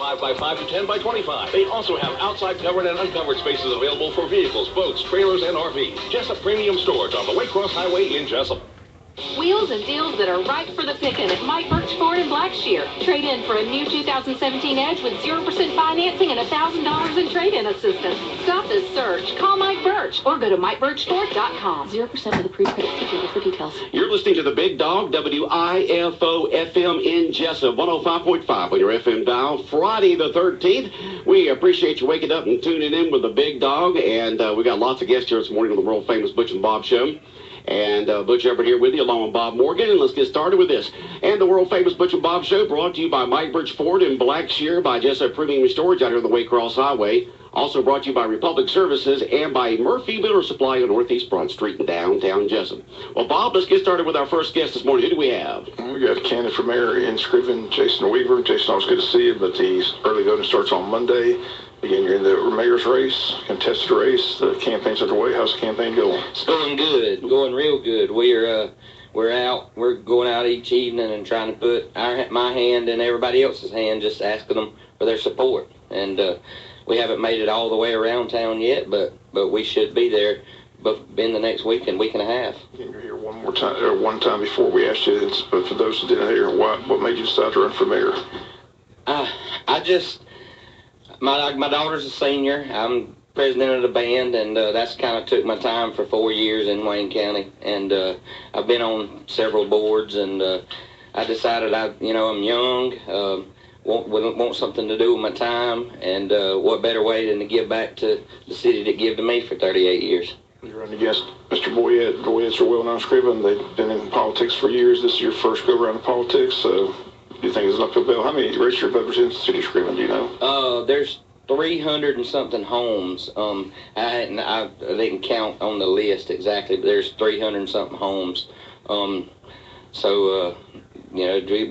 5x5 to 10x25. They also have outside covered and uncovered spaces available for vehicles, boats, trailers, and RVs. Jessup Premium Storage on the Waycross Highway in Jessup. Wheels and deals that are right for the picking at Mike Birch Ford in Blackshear. Trade in for a new 2017 Edge with 0% financing and $1,000 in trade-in assistance. Stop this search. Call Mike Birch or go to MikeBirchFord.com. 0% with approved credit. See dealer for details. You're listening to the Big Dog, WIFO FM in Jessup, 105.5 on your FM dial. Friday the 13th. We appreciate you waking up and tuning in with the Big Dog, and we got lots of guests here this morning on the world famous Butch and Bob Show. And Butch Everett here with you, along with Bob Morgan. And let's get started with this. And the world-famous Butch and Bob Show, brought to you by Mike Birch Ford in Blackshear, by Jessup Premium Storage out here on the Waycross Highway. Also brought to you by Republic Services and by Murphy Builder Supply on Northeast Front Street in downtown Jessup. Well, Bob, let's get started with our first guest this morning. Who do we have? We got a candidate for mayor in Scriven, Jason Weaver. Jason, always good to see you, but the early voting starts on Monday. Again, you're in the mayor's race, contested race. The campaign's underway. How's the campaign going? It's going good, going real good. We're going out each evening and trying to put my hand in everybody else's hand, just asking them for their support. And we haven't made it all the way around town yet, but we should be there in the next week and a half. You're here one time before we asked you, but for those who didn't hear, what made you decide to run for mayor? My daughter's a senior. I'm president of the band, and that's kind of took my time for 4 years in Wayne County. And I've been on several boards, and I decided I'm young, want something to do with my time, and what better way than to give back to the city that gave to me for 38 years. You're running against Mr. Boyette. Boyette's are well-known Scriven. They've been in politics for years. This is your first go-around of politics, so do you think it's an uphill battle? How many registered voters in the city of Scriven, do you know? There's 300 and something homes. I didn't count on the list exactly, but there's 300 and something homes.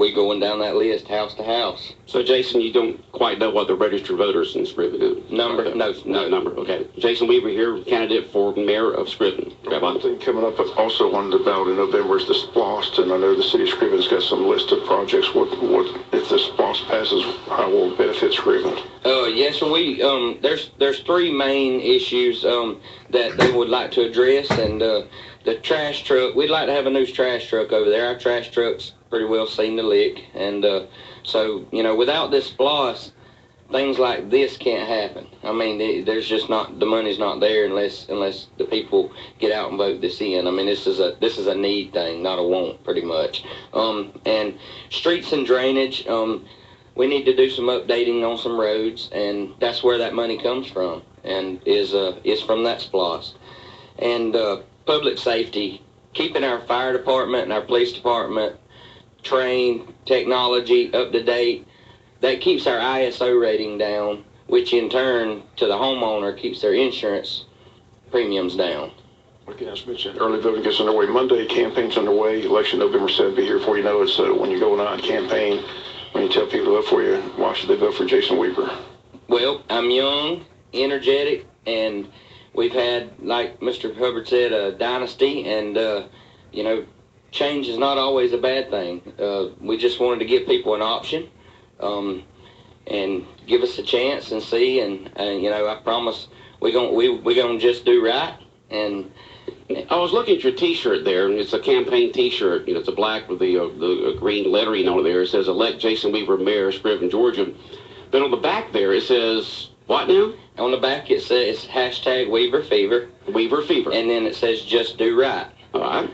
We going down that list house to house. So, Jason, you don't quite know what the registered voters in Scriven do? Number? No. Number, okay. Jason Weaver here, candidate for mayor of Scriven. One thing coming up also on the ballot in November is the SPLOST, and I know the city of Scriven's got some list of projects. What if the SPLOST passes, how will it benefit Scriven? Yes, there's three main issues that they would like to address, and the trash truck, we'd like to have a new trash truck over there. Our trash truck's pretty well seen the lick, and so without this SPLOST, things like this can't happen. I mean, there's just the money's not there unless the people get out and vote this in. I mean, this is a need thing, not a want, pretty much. And streets and drainage, we need to do some updating on some roads, and that's where that money comes from, and is from that SPLOST. And public safety, keeping our fire department and our police department trained, technology up to date, that keeps our ISO rating down, which in turn to the homeowner keeps their insurance premiums down. Okay, as mentioned, early voting gets underway Monday, campaign's underway, election November 7th, be here before you know it. So when you're going out and campaign, when you tell people to vote for you, why should they vote for Jason Weaver? Well, I'm young, energetic, and we've had, like Mr. Hubbard said, a dynasty, and change is not always a bad thing. We just wanted to give people an option, and give us a chance and see. And I promise we're gonna just do right. And I was looking at your T-shirt there, and it's a campaign T-shirt. It's a black with the green lettering on it there. It says "Elect Jason Weaver, Mayor, Scriven, Georgia." Then on the back there it says what now? On the back it says hashtag Weaver Fever. Weaver Fever. And then it says just do right. All right.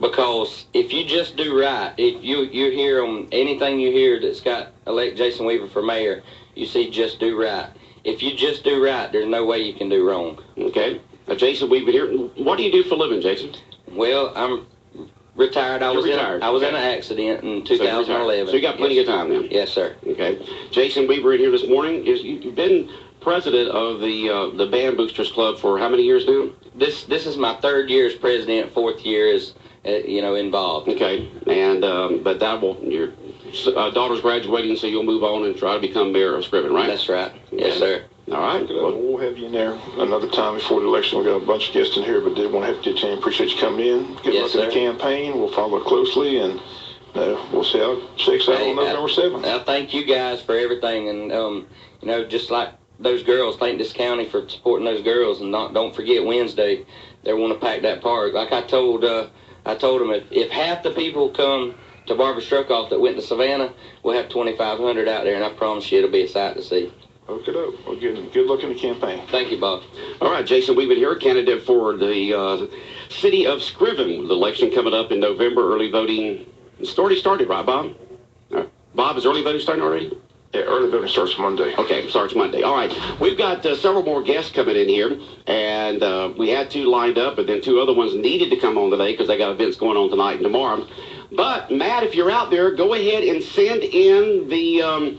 Because if you just do right, if you hear on anything you hear that's got elect Jason Weaver for mayor, you see just do right. If you just do right, there's no way you can do wrong. Okay. Jason Weaver here. What do you do for a living, Jason? Well, I'm retired. I was retired. in an accident in 2011. So you got plenty of time then? Yes, sir. Okay. Jason Weaver in here this morning. You've been president of the Band Boosters Club for how many years now? This is my third year as president, fourth year as involved. Okay, and but your daughter's graduating, so you'll move on and try to become mayor of Scriven, right? That's right. Okay. Yes, sir. All right. We'll have you in there another time before the election. We've got a bunch of guests in here, but did want to have to get you in. Appreciate you coming in. Good luck in the campaign. We'll follow it closely, and we'll see how it shakes out on November 7th. I thank you guys for everything, and you know, just like those girls, thank this county for supporting those girls, and don't forget Wednesday, they want to pack that park. Like I told them, if half the people come to Barbara Struckoff that went to Savannah, we'll have 2,500 out there, and I promise you it'll be a sight to see. Okay, well, good luck in the campaign. Thank you, Bob. All right, Jason Weaver here, candidate for the city of Scriven. The election coming up in November. Early voting. It's already started, right, Bob? Bob, is early voting starting already? Yeah, early voting starts Monday. Okay, starts Monday. All right. We've got several more guests coming in here, and we had 2 lined up, but then 2 other ones needed to come on today because they got events going on tonight and tomorrow. But, Matt, if you're out there, go ahead and send in the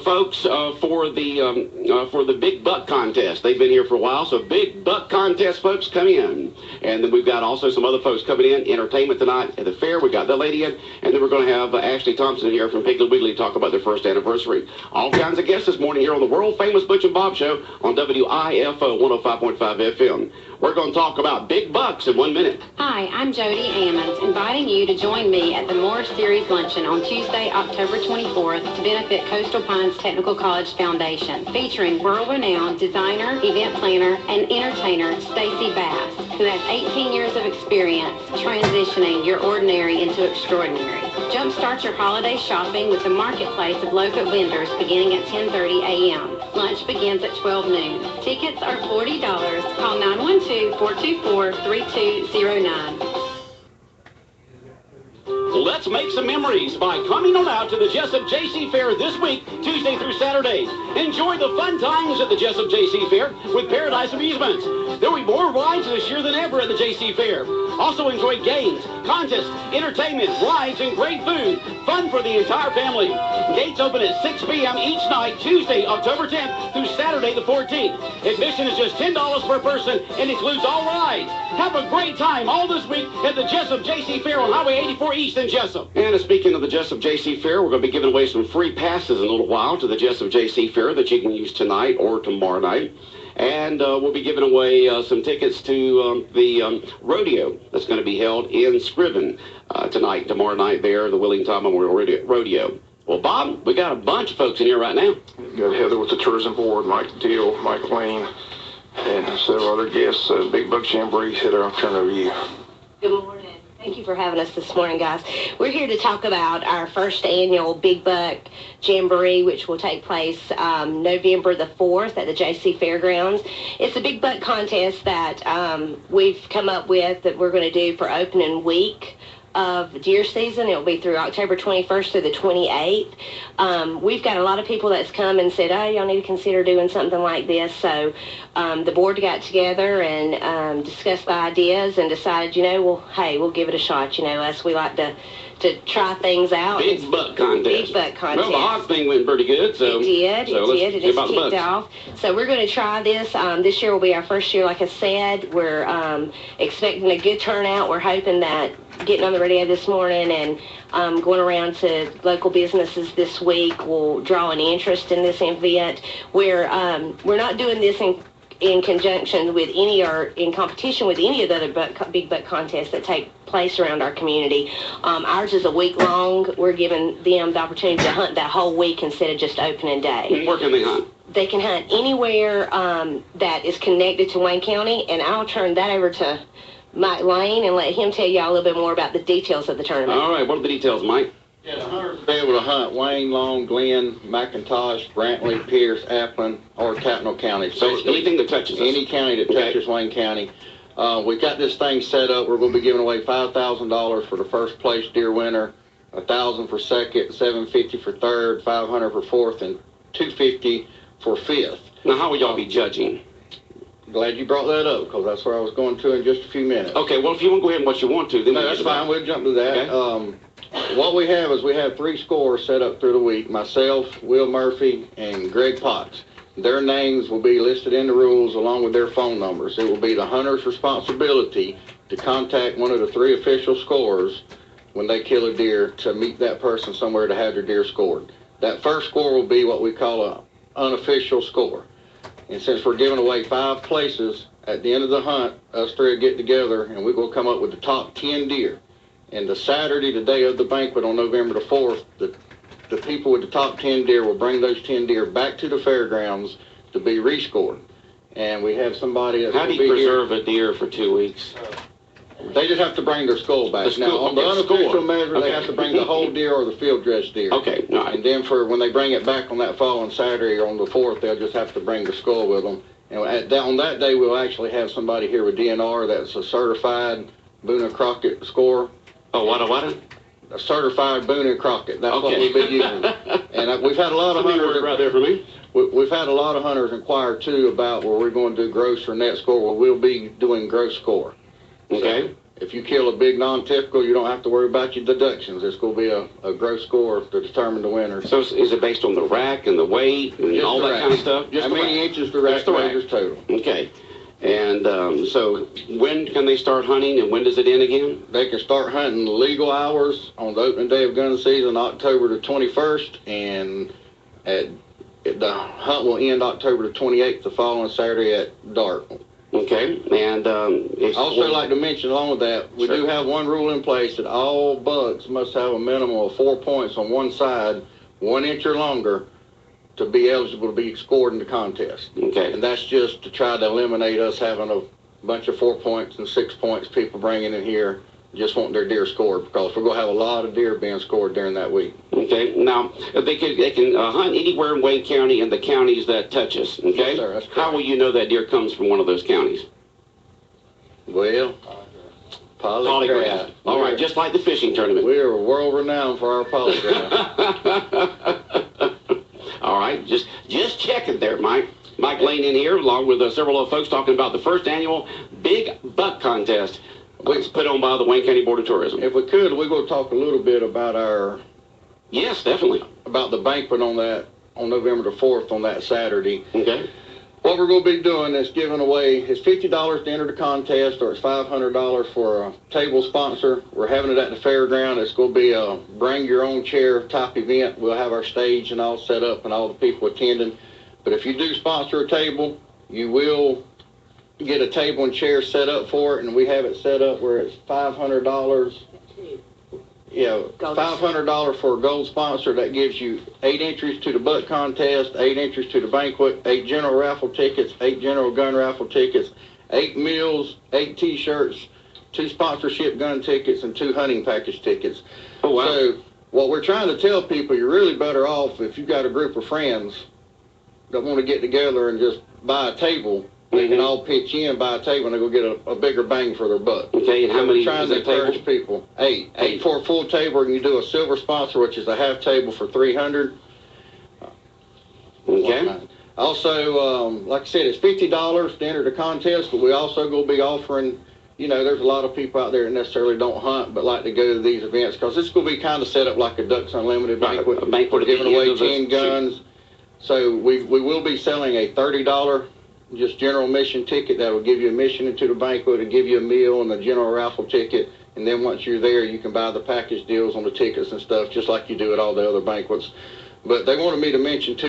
folks for the Big Buck Contest. They've been here for a while, so Big Buck Contest folks, come in. And then we've got also some other folks coming in. Entertainment tonight at the fair. We got that lady in. And then we're going to have Ashley Thompson here from Piggly Wiggly to talk about their first anniversary. All kinds of guests this morning here on the world-famous Butch and Bob Show on WIFO 105.5 FM. We're going to talk about big bucks in 1 minute. Hi, I'm Jody Ammons, inviting you to join me at the Moore Series Luncheon on Tuesday, October 24th to benefit Coastal Pines Technical College Foundation, featuring world-renowned designer, event planner, and entertainer Stacy Bass, who has 18 years of experience transitioning your ordinary into extraordinary. Jumpstart your holiday shopping with the marketplace of local vendors beginning at 10:30 a.m. Lunch begins at 12 noon. Tickets are $40. Call 912-424-3209. Let's make some memories by coming on out to the Jessup JC Fair this week, Tuesday through Saturday. Enjoy the fun times at the Jessup JC Fair with Paradise Amusements. There will be more rides this year than ever at the JC Fair. Also enjoy games, contests, entertainment, rides, and great food. Fun for the entire family. Gates open at 6 p.m. each night, Tuesday, October 10th through Saturday the 14th. Admission is just $10 per person and includes all rides. Have a great time all this week at the Jessup JC Fair on Highway 84 East in Jessup. And speaking of the Jessup JC Fair, we're going to be giving away some free passes in a little while to the Jessup JC Fair that you can use tonight or tomorrow night. And we'll be giving away some tickets to the rodeo that's going to be held in Scriven tonight, tomorrow night there, the Willington Memorial Rodeo. Well, Bob, we got a bunch of folks in here right now. We got Heather with the tourism board, Mike Deal, Mike Lane, and several other guests. Big Buck Jamboree. Heather, I'll turn it over to you. Good morning. Thank you for having us this morning, guys. We're here to talk about our first annual Big Buck Jamboree, which will take place November the 4th at the JC Fairgrounds. It's a Big Buck contest that we've come up with that we're going to do for opening week of deer season. It'll be through October 21st through the 28th. We've got a lot of people that's come and said, oh, y'all need to consider doing something like this. So the board got together and discussed the ideas and decided, you know, well, hey, we'll give it a shot. You know, us, we like to try things out. Big Buck Contest. Big Buck Contest. Well, the hog thing went pretty good. So it did. It just kicked off. So we're going to try this. This year will be our first year, like I said. We're expecting a good turnout. We're hoping that getting on the radio this morning and going around to local businesses this week will draw an interest in this event. We're not doing this in conjunction with any or in competition with any of the other big buck contests that take place around our community. Ours is a week long. We're giving them the opportunity to hunt that whole week instead of just opening day. Where can they hunt? They can hunt anywhere that is connected to Wayne County, and I'll turn that over to Mike Lane and let him tell you all a little bit more about the details of the tournament. All right, what are the details, Mike? Yeah, the hunters will be able to hunt Wayne, Long, Glenn, McIntosh, Brantley, Pierce, Applin, or Capitol County. So anything that touches us. Any county that touches Wayne County. We've got this thing set up. We're going to be giving away $5,000 for the first place deer winner, $1,000 for second, $750 for third, $500 for fourth, and $250 for fifth. Now, how will y'all be judging? Glad you brought that up, because that's where I was going to in just a few minutes. Okay, well, if you want to go ahead and what you want to, then no, that's fine. We'll jump to that. Okay. What we have is we have 3 scores set up through the week. Myself, Will Murphy, and Greg Potts. Their names will be listed in the rules along with their phone numbers. It will be the hunter's responsibility to contact one of the 3 official scorers when they kill a deer to meet that person somewhere to have their deer scored. That first score will be what we call an unofficial score. And since we're giving away 5 places, at the end of the hunt, us 3 will get together and we will come up with the top 10 deer. And the Saturday, the day of the banquet on November the 4th, the people with the top 10 deer will bring those 10 deer back to the fairgrounds to be rescored. And we have somebody that's How do you preserve a deer for 2 weeks? They just have to bring their skull back. Now, on the unofficial measure, they have to bring the whole deer or the field dressed deer. Okay, all right. And then for when they bring it back on that following Saturday or on the 4th, they'll just have to bring the skull with them. And on that day, we'll actually have somebody here with DNR that's a certified Boone and Crockett score. Oh, what? A certified Boone and Crockett. That's what we'll be using. And we've had a lot of hunters right there for me. We've had a lot of hunters inquire too about where we're going to do gross or net score. Well, we'll be doing gross score. Okay. So if you kill a big non-typical, you don't have to worry about your deductions. It's going to be a gross score to determine the winner. So is it based on the rack and the weight and all that kind of stuff? Just how many inches the rack measures total. Okay. And so when can they start hunting and when does it end again? They can start hunting legal hours on the opening day of gun season, October the 21st, and the hunt will end October the 28th, the following Saturday at dark. Okay, and I also like to mention along with that, we do have one rule in place that all bucks must have a minimum of 4 points on one side, 1 inch or longer, to be eligible to be scored in the contest. Okay. And that's just to try to eliminate us having a bunch of 4 points and 6 points people bringing in here just wanting their deer scored, because we're going to have a lot of deer being scored during that week. Okay. Now, they can hunt anywhere in Wayne County and the counties that touch us, okay? Yes, sir, that's correct. How will you know that deer comes from one of those counties? Well, polygraph. All right, just like the fishing tournament. We are world renowned for our polygraph. All right, just checking there, Mike. Mike Lane in here, along with several other folks, talking about the first annual Big Buck Contest. It's put on by the Wayne County Board of Tourism. If we could, we're going to talk a little bit about Yes, definitely. about the banquet on November the 4th on that Saturday. Okay. What we're going to be doing is giving away, it's $50 to enter the contest, or it's $500 for a table sponsor. We're having it at the fairground. It's going to be a bring your own chair type event. We'll have our stage and all set up and all the people attending. But if you do sponsor a table, you will get a table and chair set up for it, and we have it set up where it's $500. Yeah, $500 for a gold sponsor. That gives you 8 entries to the buck contest, 8 entries to the banquet, 8 general raffle tickets, 8 general gun raffle tickets, 8 meals, 8 T-shirts, 2 sponsorship gun tickets, and 2 hunting package tickets. Oh, wow. So what we're trying to tell people, you're really better off if you've got a group of friends that want to get together and just buy a table. They can all pitch in, buy a table, and they'll get a bigger bang for their buck. Okay, and how many is trying to encourage people? 8. 8 for a full table, and you do a silver sponsor, which is a half table for $300. Okay. Also, like I said, it's $50 to enter the contest, but we also going to be offering, there's a lot of people out there that necessarily don't hunt, but like to go to these events, because it's going to be kind of set up like a Ducks Unlimited banquet. A banquet. We're giving away 10 guns. So we will be selling a $30 just general admission ticket that will give you admission into the banquet and give you a meal and a general raffle ticket. And then once you're there, you can buy the package deals on the tickets and stuff, just like you do at all the other banquets. But they wanted me to mention, too,